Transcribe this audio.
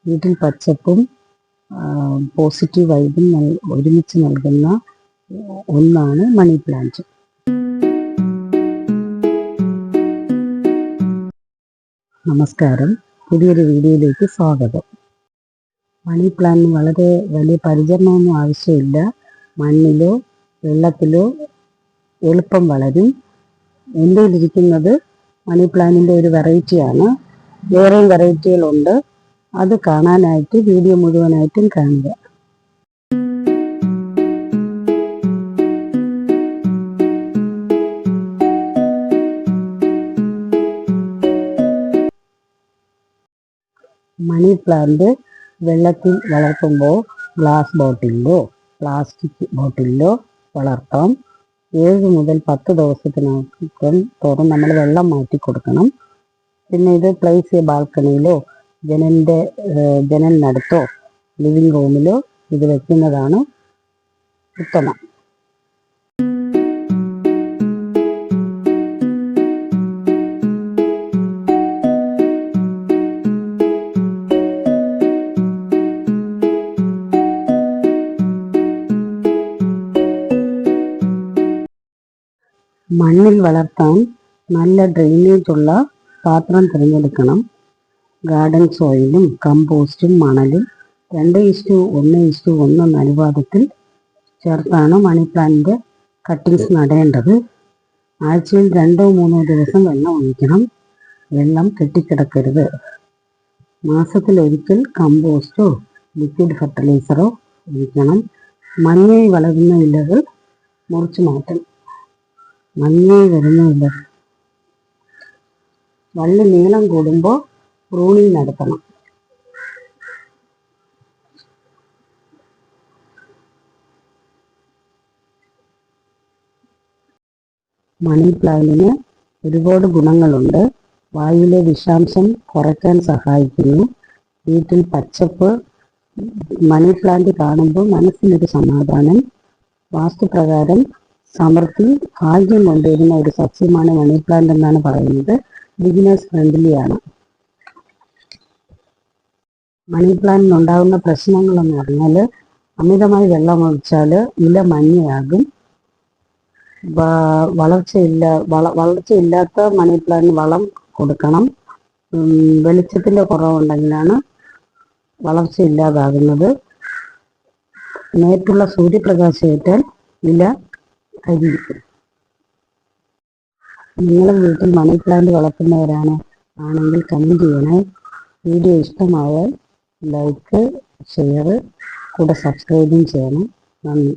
വീട്ടിൽ പച്ചപ്പും പോസിറ്റീവ് വൈബും ഒരുമിച്ച് നൽകുന്ന ഒന്നാണ് മണി പ്ലാന്റ്. നമസ്കാരം, പുതിയൊരു വീഡിയോയിലേക്ക് സ്വാഗതം. മണി പ്ലാന്റിന് വളരെ വലിയ പരിചരണമൊന്നും ആവശ്യമില്ല. മണ്ണിലോ വെള്ളത്തിലോ എളുപ്പം വളരും. എൻ്റെ ഇരിക്കുന്നത് മണി പ്ലാന്റിൻ്റെ ഒരു വെറൈറ്റിയാണ്. വേറെയും വെറൈറ്റികളുണ്ട്. അത് കാണാനായിട്ട് വീഡിയോ മുഴുവനായിട്ടും കാണുക. മണി പ്ലാന്റ് വെള്ളത്തിൽ വളർത്തുമ്പോൾ ഗ്ലാസ് ബോട്ടിലിലോ പ്ലാസ്റ്റിക് ബോട്ടിലിലോ വളർത്താം. 7 മുതൽ 10 ദിവസത്തിനകം തോറും നമ്മൾ വെള്ളം മാറ്റി കൊടുക്കണം. പിന്നെ ഇത് പ്ലേസ് ചെയ്യുക ബാൽക്കണിയിലോ ജനലിനടുത്തോ ലിവിംഗ് റൂമിലോ ഇത് വെക്കുന്നതാണ് ഉത്തമം. മണ്ണിൽ വളർത്താൻ നല്ല ഡ്രെയിനേജ് ഉള്ള പാത്രം തിരഞ്ഞെടുക്കണം. ഗാർഡൻ സോയിലും കമ്പോസ്റ്റും മണലും 2:1:1 അനുപാതത്തിൽ ചേർത്താണ് മണി പ്ലാന്റിൻ്റെ കട്ടിങ്സ് നടേണ്ടത്. ആഴ്ചയിൽ 2-3 ദിവസം വെള്ളം ഒഴിക്കണം. വെള്ളം കെട്ടിക്കിടക്കരുത്. മാസത്തിലൊരിക്കൽ കമ്പോസ്റ്റോ ലിക്വിഡ് ഫെർട്ടിലൈസറോ ഒഴിക്കണം. മഞ്ഞയായി വളരുന്ന ഇലകൾ മുറിച്ചു മാറ്റണം. മഞ്ഞയായി വരുന്ന ഇലകൾ വള്ളി നീളം കൂടുമ്പോൾ പ്രൂണിങ് നടത്തണം. മണി പ്ലാന്റിന് ഒരുപാട് ഗുണങ്ങളുണ്ട്. വായുവിലെ വിഷാംശം കുറയ്ക്കാൻ സഹായിക്കുന്നു. വീട്ടിൽ പച്ചപ്പ്, മണി പ്ലാന്റ് കാണുമ്പോൾ മനസ്സിനൊരു സമാധാനം. വാസ്തുപ്രകാരം സമൃദ്ധി, ഭാഗ്യം കൊണ്ടുവരുന്ന ഒരു സസ്യമാണ് മണി പ്ലാന്റ് എന്നാണ് പറയുന്നത്. ബിഗിനേഴ്സ് ഫ്രണ്ട്ലിയാണ്. മണി പ്ലാന്റിനുണ്ടാകുന്ന പ്രശ്നങ്ങളെന്ന് പറഞ്ഞാൽ അമിതമായി ഒഴിച്ചാൽ ഇല മഞ്ഞയാകും. വളർച്ചയില്ലാത്ത മണി പ്ലാന്റിന് വളം കൊടുക്കണം. വെളിച്ചത്തിൻ്റെ കുറവുണ്ടെങ്കിലാണ് വളർച്ചയില്ലാതാകുന്നത്. നേരിട്ടുള്ള സൂര്യപ്രകാശം ഏറ്റാൽ ഇല കരിക്കും. നിങ്ങളുടെ വീട്ടിൽ മണി പ്ലാന്റ് വളർത്തുന്നവരാണെങ്കിൽ കമൻറ്റ് ചെയ്യണേ. വീഡിയോ ഇഷ്ടമായാൽ ലൈക്ക്, ഷെയർ, കൂടെ സബ്സ്ക്രൈബും ചെയ്യണം. നന്ദി.